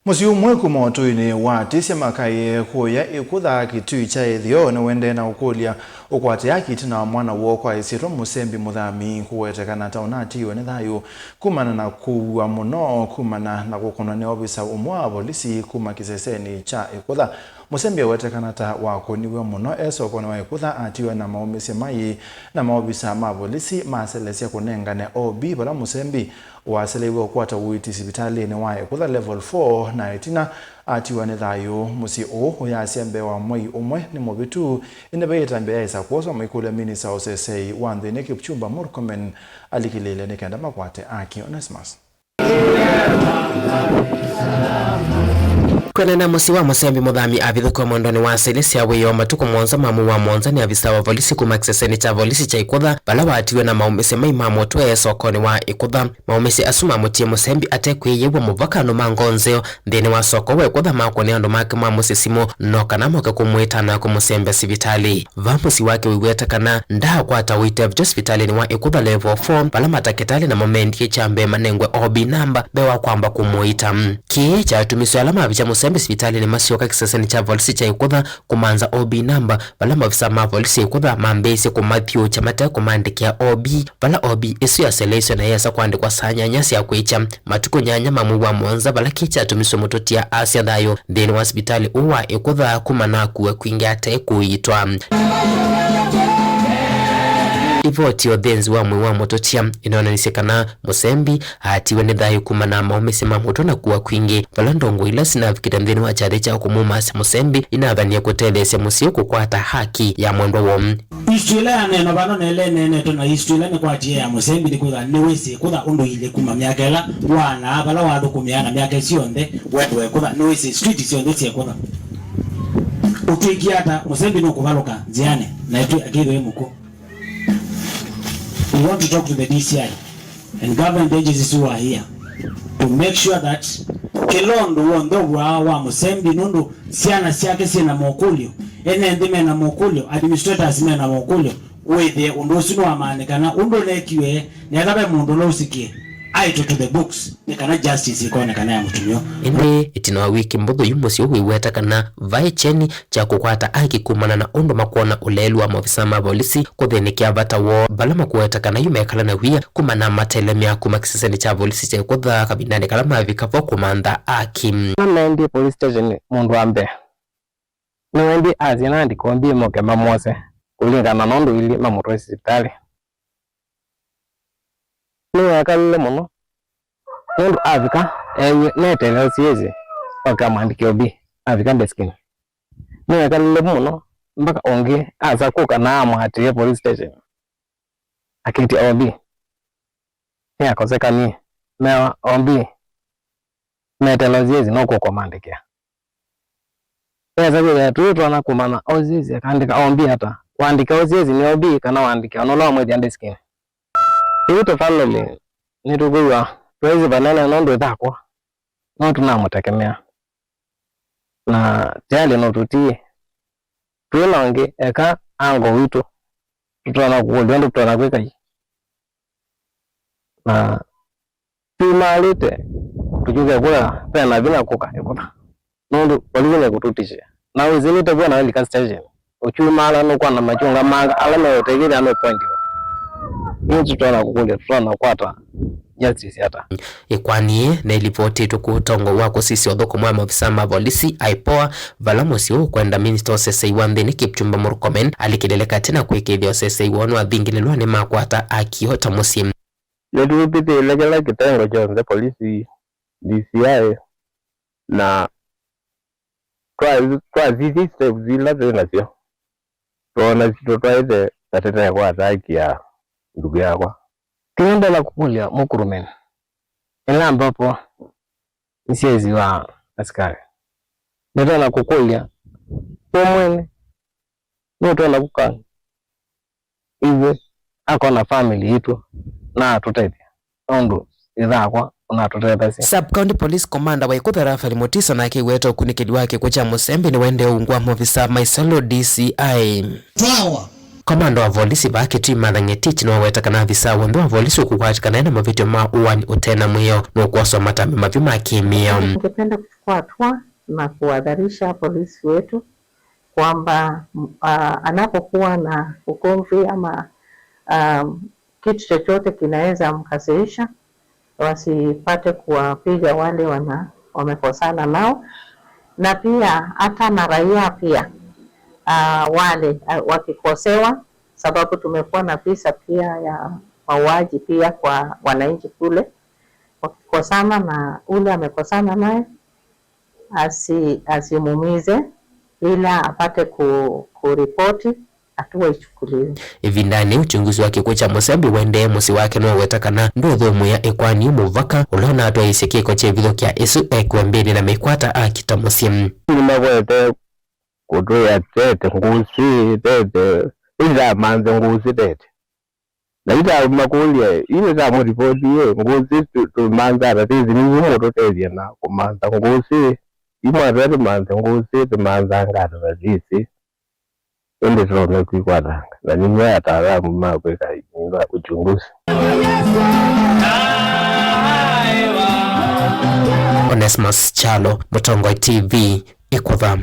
Musi umwe kumoto-ini wa tisia makaye kuya ikutha kitui cha ithio na wende na ukulia ukwate akiti na mwana wokwa isiro Musembi Muthami kuwetekana taunati iwe ni thayu kumana na kuwa muno kumana na kukunwa ni obisa umwe wa polisi kuma kiseseni cha ikutha. Musembi wetekana ta wakoniwe muno esoko na ikutha atiwe na maumisi mai na maobisa ma polisi maselesia kunengane obi bala Musembi waselewe kwata uiti sibitali ni wa ikutha level 4 na itina atiwa ni thayu musi ya siembe wa mwai umwe ni mobitu inabeta mbe isa kuosa mwikule minisa osesei wanthini Kipchumba Murkomen alikilele ni kenda makwate aki Onesimus. Kwenena musi wa Musembi Muthami abithuka mwandoni wa selesi aweyo matuko mwonza mamu wa mwonza ni abisa wa polisi kuma kiseseni cha polisi cha ikutha bala watiwe na maumisi maima motwe sokoni wa ikutha. Maumisi asuma mutie Musembi atekwe yewa muvakano mangonzeo ndeni wa soko wa ikutha makoni ando maki musisimu noka moke kumwita na kumusembe sibitali. Vamusi wake wiwetakana ndaha kwa tawite vjo sibitali ni wa ikutha level 4 bala mataketali na momendi chambe manengwe obi namba bewa kwamba kumuita. Kie cha tumisu alama vicha Musembi sibitali ni masioka kiseseni cha polisi cha ikutha kumanza obi namba bala mavisa ma polisi ikutha mambesi kumathio chamata kumandikia obi bala obi isu ya selesio na yesa kuandikwa sanya nyasi ya kuicha matuko nyanya mamu wa mwonza bala kicha tumisu mutotia asia dayo dheni wa sibitali uwa ikutha kumana kuwe kuingia te kuitwa. Ivoti odhenzi wa mwe wa mototia inaonanisekana Musembi atiwe ni thayu kumana maumisi mamuto na kuwa kwingi vala ndongo ila sinavikita mthini wa chari cha kumumasi Musembi inathania kutelesya musio kukwata haki ya mwendo womu. Istuila ya neno vano nele nene tona istuila ni kwa jia ya Musembi ni kutha niwezi kutha undu hile kuma miakela wana vala wadu kumiana miake sionde wewe kutha niwezi street sionde siya kutha utuikiata Musembi no kuvaluka ziane na itu akiwe muku. We want to talk to the DCI and government agencies who are here to make sure that Kilondo wondo wa Musembi nundu siana siake sina mokulio ene ndime na mokulio administrators me na mokulio wethe undu sino amanikana undu lekiwe ne akabe mundu lo usikie aito to the books ne kana justice ikone kana ya mutumio ende itina wiki mbodho yumosi uwiweta kana vai cheni cha kukwata aki kumana na undu makuona ulelu wa mafisa ma polisi kuthenikia vata wo bala makuweta kana yumekala na wia kumana matelemia kuma kiseseni cha polisi cha kutha kabindani kala mavika kumanda aki namendi police station mundu ambe nwendi azina ndikombi moke mamose kulingana nondo ili mamutwe sibitali niwe akalile muno nundu avika ewe netele siyezi wakamandiki obi avika ndeskini niwe akalile muno mpaka ongi aza kuka na amuhati ya police station akiti obi ni akoseka ni mewa obi netele siyezi noko kumandikia Ezabe tuitwa na kumana ozizi akaandika ombi hata waandika ozizi ni obi kana waandika onola mwezi andeskini ito family nituguwa twezi banana nondo dhakwa notu namutekemea na tayali notutie tuilonge eka ango wito tutana kukuliondu tutana kwekai na tuimalite tujuge kula pena vina kuka ikuta nondo walivine kututishe na wizilite kuwa na wali station uchumala nukwa na machunga manga alame yotegiri ame pointi tutana kukulia tutana kwata justice hata ikwani na ilipoti tukutongo wako sisi odhoko mwa mafisa ma polisi aipoa vala musi kwenda minister osesei wanthini Kipchumba Murkomen alikideleka tena kwikithia osesei wonu athingililwa ni makwata akihota musi letuipite ilegela kitengo cha polisi DCI na kwa zizi steps zila zinasio tuona zitotwaite tatete kwa ataki ya ndugu yakwa kienda la kukulia Mukurumen ila ambapo nisiezi wa askari nenda la kukulia kwa mwene nito la kukanga iwe ako na family hitu na tutete ondo idhakwa na tutete si Sub-County Police Commander wa ikutha Rafael Mutisa na kiweto kunikili wake kucha Musembi ni wende ungwa mofisa Maisalo DCI twawa komando wa polisi ba Kitui Martha Ngetich no wetakana afisa wendo wa polisi kukwatikana na mavitio ma uwani utena mwiyo no kuwaswa matami mapima kimia. Ningependa kuchukua hatua na kuadharisha polisi wetu kwamba anapokuwa na ugomvi ama kitu chochote kinaweza mkasirisha, wasipate kuwapiga wale wamekosana nao, na pia hata na raia pia wale wakikosewa, sababu tumekuwa na visa pia ya mauaji pia kwa wananchi kule, wakikosana na ule amekosana naye asimumize, ila apate kuripoti hatua ichukuliwe. Hivi ndani uchunguzi wa kikuo cha Musembi wende musi wake no wetakana ndothomu ya ekwani muvaka ulona atwa isikie kwa chevitho kia isu ekwembeni na mekwata akita musimu. Nimewete kutoya tete ngusi tete ila manze ngusi tete na ila makulia ile za mripoti ye ngusi tumanza tatizi ni moto tete na kumanza ngusi imwatete manze ngusi tumanza ngata tatizi ende tuone kwikwatanga na nimwe ataalamu makweka uchunguzi. Onesmus Chalo, Mutongo TV, Ekwatha.